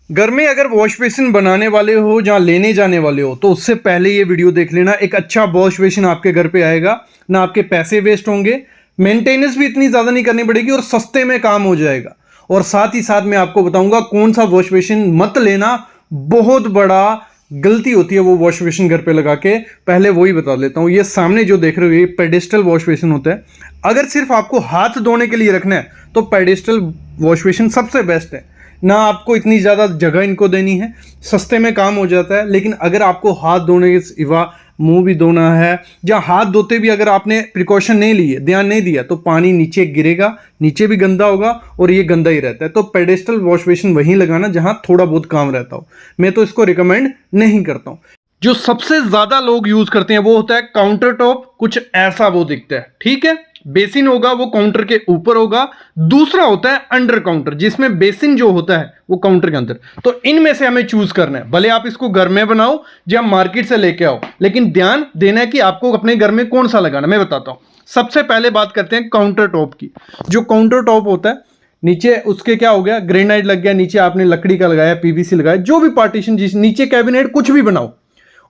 घर में अगर वॉश बेसिन बनाने वाले हो, जहाँ लेने जाने वाले हो, तो उससे पहले ये वीडियो देख लेना। एक अच्छा वॉश बेसिन आपके घर पे आएगा, ना आपके पैसे वेस्ट होंगे, मेंटेनेंस भी इतनी ज़्यादा नहीं करनी पड़ेगी और सस्ते में काम हो जाएगा। और साथ ही साथ मैं आपको बताऊंगा कौन सा वॉश बेसिन मत लेना, बहुत बड़ा गलती होती है वो वॉश बेसिन घर पे लगा के। पहले वही बता देता हूँ। ये सामने जो देख रहे हो ये पेडेस्टल वॉश बेसिन होता है। अगर सिर्फ आपको हाथ धोने के लिए रखना है तो पेडेस्टल वॉश बेसिन सबसे बेस्ट है। ना आपको इतनी ज़्यादा जगह इनको देनी है, सस्ते में काम हो जाता है। लेकिन अगर आपको हाथ धोने के सिवा मुंह भी धोना है, या हाथ धोते भी अगर आपने प्रिकॉशन नहीं लिए, ध्यान नहीं दिया, तो पानी नीचे गिरेगा, नीचे भी गंदा होगा और ये गंदा ही रहता है। तो पेडेस्टल वॉश बेसिन वहीं लगाना जहां थोड़ा बहुत काम रहता हो। मैं तो इसको रिकमेंड नहीं करता हूँ। जो सबसे ज़्यादा लोग यूज़ करते हैं वो होता है काउंटर टॉप। कुछ ऐसा वो दिखता है, ठीक है। बेसिन होगा वो काउंटर के ऊपर होगा। दूसरा होता है अंडर काउंटर, जिसमें बेसिन जो होता है वो काउंटर के अंदर। तो इनमें से हमें चूज करना है। भले आप इसको घर में बनाओ या मार्केट से लेके आओ, लेकिन ध्यान देना है कि आपको अपने घर में कौन सा लगाना। मैं बताता हूं। सबसे पहले बात करते हैं काउंटर टॉप की। जो काउंटर टॉप होता है, नीचे उसके क्या हो गया, ग्रेनाइट लग गया, नीचे आपने लकड़ी का लगाया, पीवीसी लगाया, जो भी पार्टीशन, जिस नीचे कैबिनेट कुछ भी बनाओ।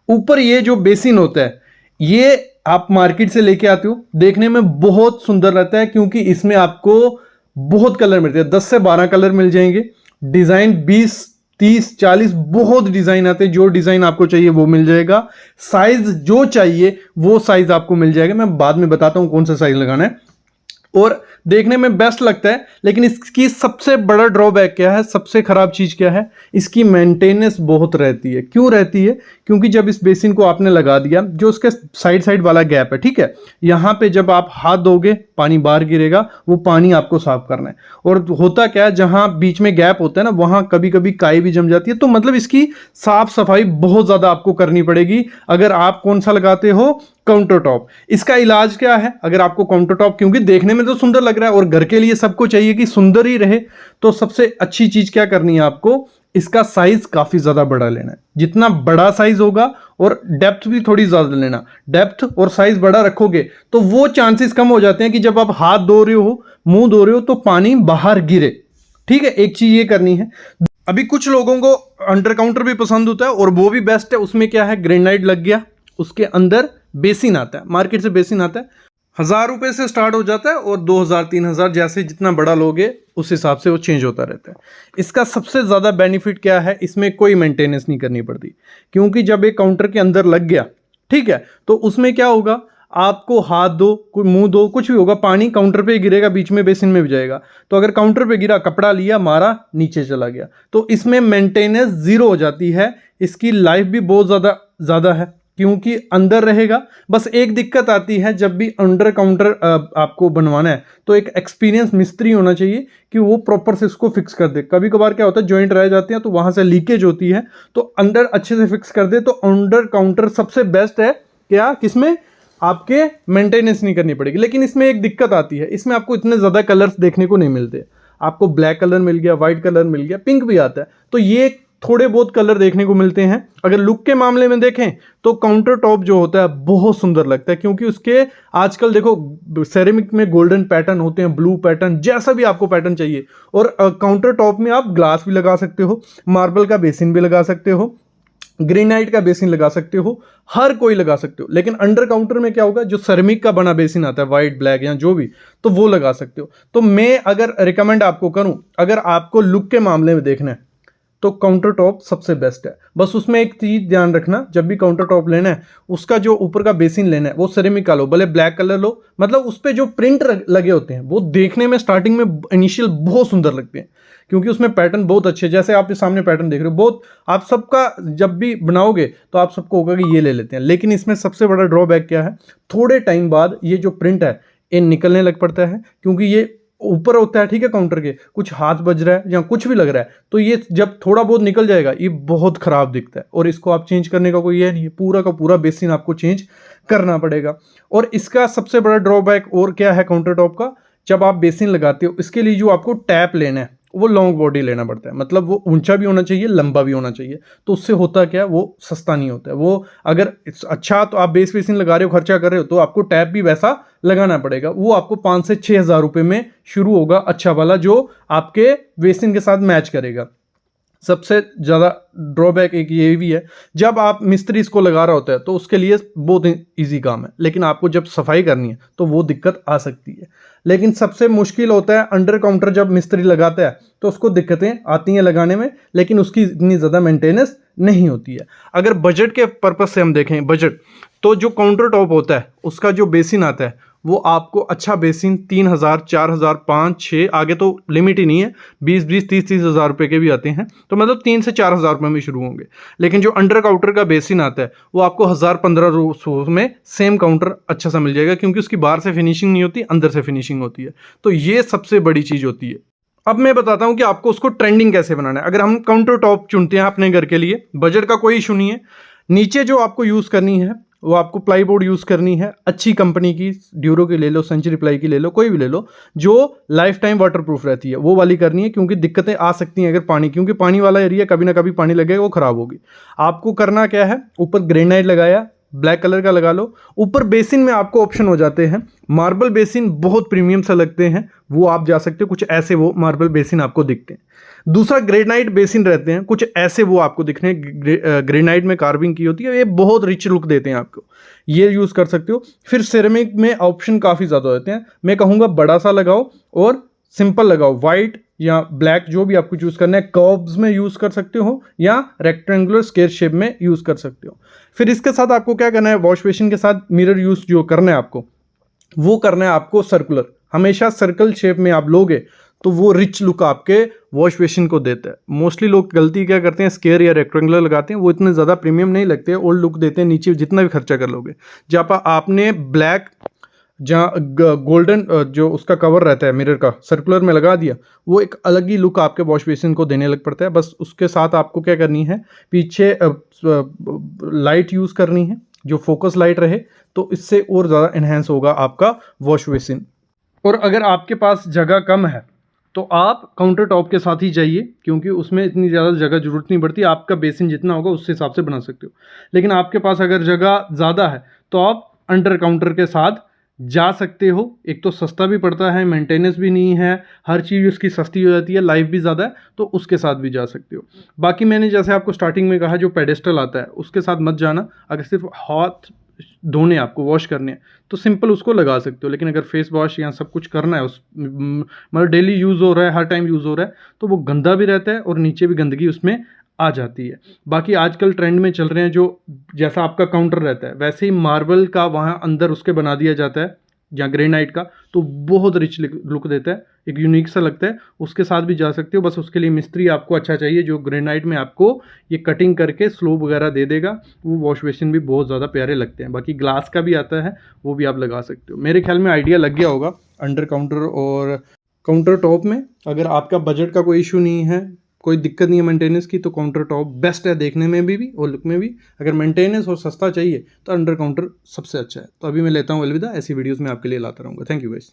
ऊपर ये जो बेसिन होता है ये आप मार्केट से लेके आते हो, देखने में बहुत सुंदर रहता है, क्योंकि इसमें आपको बहुत कलर मिलते हैं। 10 से 12 कलर मिल जाएंगे। डिजाइन 20, 30, 40 बहुत डिजाइन आते हैं। जो डिजाइन आपको चाहिए वो मिल जाएगा। साइज जो चाहिए वो साइज आपको मिल जाएगा। मैं बाद में बताता हूं कौन सा साइज लगाना है। और देखने में बेस्ट लगता है, लेकिन इसकी सबसे बड़ा ड्रॉबैक क्या है, सबसे खराब चीज क्या है, इसकी मेंटेनेंस बहुत रहती है। क्यों रहती है? क्योंकि जब इस बेसिन को आपने लगा दिया, जो उसके साइड साइड वाला गैप है, ठीक है, यहां पे जब आप हाथ धोगे पानी बाहर गिरेगा, वो पानी आपको साफ करना है। और होता क्या है, जहां बीच में गैप होता है ना, वहां कभी कभी काई भी जम जाती है। तो मतलब इसकी साफ सफाई बहुत ज्यादा आपको करनी पड़ेगी अगर आप कौन सा लगाते हो, काउंटर टॉप। इसका इलाज क्या है? अगर आपको काउंटर टॉप, क्योंकि देखने में तो सुंदर लग रहा है और घर के लिए सबको चाहिए कि सुंदर ही रहे, तो सबसे अच्छी चीज क्या करनी है आपको, इसका साइज काफी ज्यादा बड़ा लेना है। जितना बड़ा साइज होगा, और डेप्थ भी थोड़ी ज्यादा लेना। डेप्थ और साइज बड़ा रखोगे तो वो चांसेस कम हो जाते हैं कि जब आप हाथ धो रहे हो, मुंह धो रहे हो, तो पानी बाहर गिरे। ठीक है, एक चीज ये करनी है। अभी कुछ लोगों को अंडर काउंटर भी पसंद होता है और वो भी बेस्ट है। उसमें क्या है, ग्रेनाइट लग गया, उसके अंदर बेसिन आता है, मार्केट से बेसिन आता है। 1000 रुपए से स्टार्ट हो जाता है और 2000, 3000, जैसे जितना बड़ा लोगे उस हिसाब से वो चेंज होता रहता है। इसका सबसे ज़्यादा बेनिफिट क्या है, इसमें कोई मेंटेनेंस नहीं करनी पड़ती। क्योंकि जब एक काउंटर के अंदर लग गया, ठीक है, तो उसमें क्या होगा, आपको हाथ दो, कोई मुंह दो, कुछ भी होगा, पानी काउंटर पे गिरेगा, बीच में बेसिन में भी जाएगा। तो अगर काउंटर पे गिरा, कपड़ा लिया, मारा, नीचे चला गया, तो इसमें मेंटेनेंस जीरो हो जाती है। इसकी लाइफ भी बहुत ज़्यादा है, क्योंकि अंदर रहेगा। बस एक दिक्कत आती है, जब भी अंडर काउंटर आपको बनवाना है तो एक एक्सपीरियंस मिस्त्री होना चाहिए कि वो प्रॉपर से इसको फिक्स कर दे। कभी कभार क्या होता है, जॉइंट रह जाते हैं तो वहां से लीकेज होती है, तो अंदर अच्छे से फिक्स कर दे। तो अंडर काउंटर सबसे बेस्ट है। क्या? किसमें? आपके मेंटेनेंस नहीं करनी पड़ेगी। लेकिन इसमें एक दिक्कत आती है, इसमें आपको इतने ज़्यादा कलर्स देखने को नहीं मिलते। आपको ब्लैक कलर मिल गया, व्हाइट कलर मिल गया, पिंक भी आता है, तो ये थोड़े बहुत कलर देखने को मिलते हैं। अगर लुक के मामले में देखें तो काउंटर टॉप जो होता है बहुत सुंदर लगता है, क्योंकि उसके आजकल देखो सेरेमिक में गोल्डन पैटर्न होते हैं, ब्लू पैटर्न, जैसा भी आपको पैटर्न चाहिए। और काउंटर टॉप में आप ग्लास भी लगा सकते हो, मार्बल का बेसिन भी लगा सकते हो, ग्रेनाइट का बेसिन लगा सकते हो, हर कोई लगा सकते हो। लेकिन अंडर काउंटर में क्या होगा, जो सेरेमिक का बना बेसिन आता है, व्हाइट, ब्लैक या जो भी, तो वो लगा सकते हो। तो मैं अगर रिकमेंड आपको करूं, अगर आपको लुक के मामले में देखना है तो काउंटर टॉप सबसे बेस्ट है। बस उसमें एक चीज ध्यान रखना, जब भी काउंटर टॉप लेना है, उसका जो ऊपर का बेसिन लेना है वो सेरेमिक का लो, भले ब्लैक कलर लो। मतलब उस पर जो प्रिंट लगे होते हैं वो देखने में स्टार्टिंग में इनिशियल बहुत सुंदर लगते हैं, क्योंकि उसमें पैटर्न बहुत अच्छे, जैसे आप इस सामने पैटर्न देख रहे हो, बहुत आप सबका जब भी बनाओगे तो आप सबको होगा कि ये ले लेते हैं। लेकिन इसमें सबसे बड़ा ड्रॉबैक क्या है, थोड़े टाइम बाद ये जो प्रिंट है ये निकलने लग पड़ता है, क्योंकि ये ऊपर होता है, ठीक है, काउंटर के, कुछ हाथ बज रहा है या कुछ भी लग रहा है, तो ये जब थोड़ा बहुत निकल जाएगा ये बहुत खराब दिखता है। और इसको आप चेंज करने का कोई ये नहीं है, पूरा का पूरा बेसिन आपको चेंज करना पड़ेगा। और इसका सबसे बड़ा ड्रॉबैक और क्या है काउंटर टॉप का, जब आप बेसिन लगाते हो इसके लिए जो आपको टैप लेना है वो लॉन्ग बॉडी लेना पड़ता है। मतलब वो ऊंचा भी होना चाहिए, लंबा भी होना चाहिए। तो उससे होता क्या है, वो सस्ता नहीं होता है। वो अगर अच्छा, तो आप बेस बेसिन लगा रहे हो, खर्चा कर रहे हो, तो आपको टैप भी वैसा लगाना पड़ेगा। वो आपको 5 से 6 हज़ार रुपये में शुरू होगा, अच्छा वाला, जो आपके बेसिन के साथ मैच करेगा। सबसे ज़्यादा ड्रॉबैक एक ये भी है, जब आप मिस्त्री इसको लगा रहा होता है तो उसके लिए बहुत इजी काम है, लेकिन आपको जब सफाई करनी है तो वो दिक्कत आ सकती है। लेकिन सबसे मुश्किल होता है अंडर काउंटर, जब मिस्त्री लगाता है तो उसको दिक्कतें आती हैं लगाने में, लेकिन उसकी इतनी ज़्यादा मेंटेनेंस नहीं होती है। अगर बजट के पर्पज़ से हम देखें बजट, तो जो काउंटर टॉप होता है उसका जो बेसिन आता है वो आपको अच्छा बेसिन 3,000, 4,000, 5, 6, आगे तो लिमिट ही नहीं है, 20, 30 हज़ार रुपये के भी आते हैं, तो मतलब 3 से 4,000 रुपये में शुरू होंगे। लेकिन जो अंडर काउंटर का बेसिन आता है वो आपको 1,000-1,500 में सेम काउंटर अच्छा सा मिल जाएगा, क्योंकि उसकी बाहर से फिनिशिंग नहीं होती, अंदर से फिनिशिंग होती है। तो ये सबसे बड़ी चीज़ होती है। अब मैं बताता हूं कि आपको उसको ट्रेंडिंग कैसे बनाना है। अगर हम काउंटर टॉप चुनते हैं अपने घर के लिए, बजट का कोई इशू नहीं है। नीचे जो आपको यूज़ करनी है वो आपको प्लाईबोर्ड यूज़ करनी है, अच्छी कंपनी की, ड्यूरो की ले लो, सेंचुरी प्लाई की ले लो, कोई भी ले लो, जो लाइफ टाइम वाटर प्रूफ रहती है वो वाली करनी है, क्योंकि दिक्कतें आ सकती हैं अगर पानी, क्योंकि पानी वाला एरिया कभी ना कभी पानी लगेगा, वो ख़राब होगी। आपको करना क्या है, ऊपर ग्रेनाइट लगाया, ब्लैक कलर का लगा लो। ऊपर बेसिन में आपको ऑप्शन हो जाते हैं, मार्बल बेसिन बहुत प्रीमियम से लगते हैं, वो आप जा सकते हो, कुछ ऐसे वो मार्बल बेसिन आपको दिखते हैं। दूसरा ग्रेनाइट बेसिन रहते हैं, कुछ ऐसे वो आपको दिखने, ग्रेनाइट में कार्विंग की होती है, ये बहुत रिच लुक देते हैं आपको, ये यूज़ कर सकते हो। फिर सिरेमिक में ऑप्शन काफ़ी ज़्यादा होते हैं, मैं कहूँगा बड़ा सा लगाओ और सिंपल लगाओ, वाइट या ब्लैक जो भी आपको चूज़ करना है। कर्व्स में यूज़ कर सकते हो या रेक्टेंगुलर स्क्वायर शेप में यूज़ कर सकते हो। फिर इसके साथ आपको क्या करना है, वॉश बेसिन के साथ मिरर यूज़ जो करना है आपको, वो करना है आपको सर्कुलर, हमेशा सर्कल शेप में आप लोगे तो वो रिच लुक आपके वॉश बेसिन को देता है। मोस्टली लोग गलती क्या करते हैं, स्क्वायर या रेक्टेंगुलर लगाते हैं, वो इतने ज़्यादा प्रीमियम नहीं लगते, ओल्ड लुक देते हैं, नीचे जितना भी खर्चा कर लोगे। जहाँ आपने ब्लैक, जहाँ गोल्डन जो उसका कवर रहता है मिरर का, सर्कुलर में लगा दिया, वो एक अलग ही लुक आपके वॉश बेसिन को देने लग पड़ता है। बस उसके साथ आपको क्या करनी है, पीछे लाइट यूज़ करनी है जो फोकस लाइट रहे, तो इससे और ज़्यादा इन्हेंस होगा आपका वॉश बेसिन। और अगर आपके पास जगह कम है तो आप काउंटर टॉप के साथ ही जाइए, क्योंकि उसमें इतनी ज़्यादा जगह ज़रूरत नहीं पड़ती, आपका बेसिन जितना होगा उस हिसाब से बना सकते हो। लेकिन आपके पास अगर जगह ज़्यादा है तो आप अंडर काउंटर के साथ जा सकते हो। एक तो सस्ता भी पड़ता है, मेंटेनेंस भी नहीं है, हर चीज़ उसकी सस्ती हो जाती है, लाइफ भी ज़्यादा है, तो उसके साथ भी जा सकते हो। बाकी मैंने जैसे आपको स्टार्टिंग में कहा, जो पेडेस्टल आता है उसके साथ मत जाना। अगर सिर्फ हाथ धोने, आपको वॉश करने हैं, तो सिंपल उसको लगा सकते हो। लेकिन अगर फेस वॉश या सब कुछ करना है, उस मतलब डेली यूज़ हो रहा है, हर टाइम यूज़ हो रहा है, तो वो गंदा भी रहता है और नीचे भी गंदगी उसमें आ जाती है। बाकी आजकल ट्रेंड में चल रहे हैं, जो जैसा आपका काउंटर रहता है वैसे ही मार्बल का वहाँ अंदर उसके बना दिया जाता है, या ग्रेनाइट का, तो बहुत रिच लुक देता है, एक यूनिक सा लगता है। उसके साथ भी जा सकते हो, बस उसके लिए मिस्त्री आपको अच्छा चाहिए जो ग्रेनाइट में आपको ये कटिंग करके स्लोप वगैरह दे देगा, वो वॉश बेसिन भी बहुत ज़्यादा प्यारे लगते हैं। बाकी ग्लास का भी आता है, वो भी आप लगा सकते हो। मेरे ख्याल में आइडिया लग गया होगा अंडर काउंटर और काउंटर टॉप में। अगर आपका बजट का कोई इशू नहीं है, कोई दिक्कत नहीं है मेंटेनेंस की, तो काउंटर टॉप बेस्ट है देखने में भी और लुक में भी। अगर मेंटेनेंस और सस्ता चाहिए तो अंडर काउंटर सबसे अच्छा है। तो अभी मैं लेता हूँ अलविदा, ऐसी वीडियोस में आपके लिए लाता रहूँगा। Thank you guys.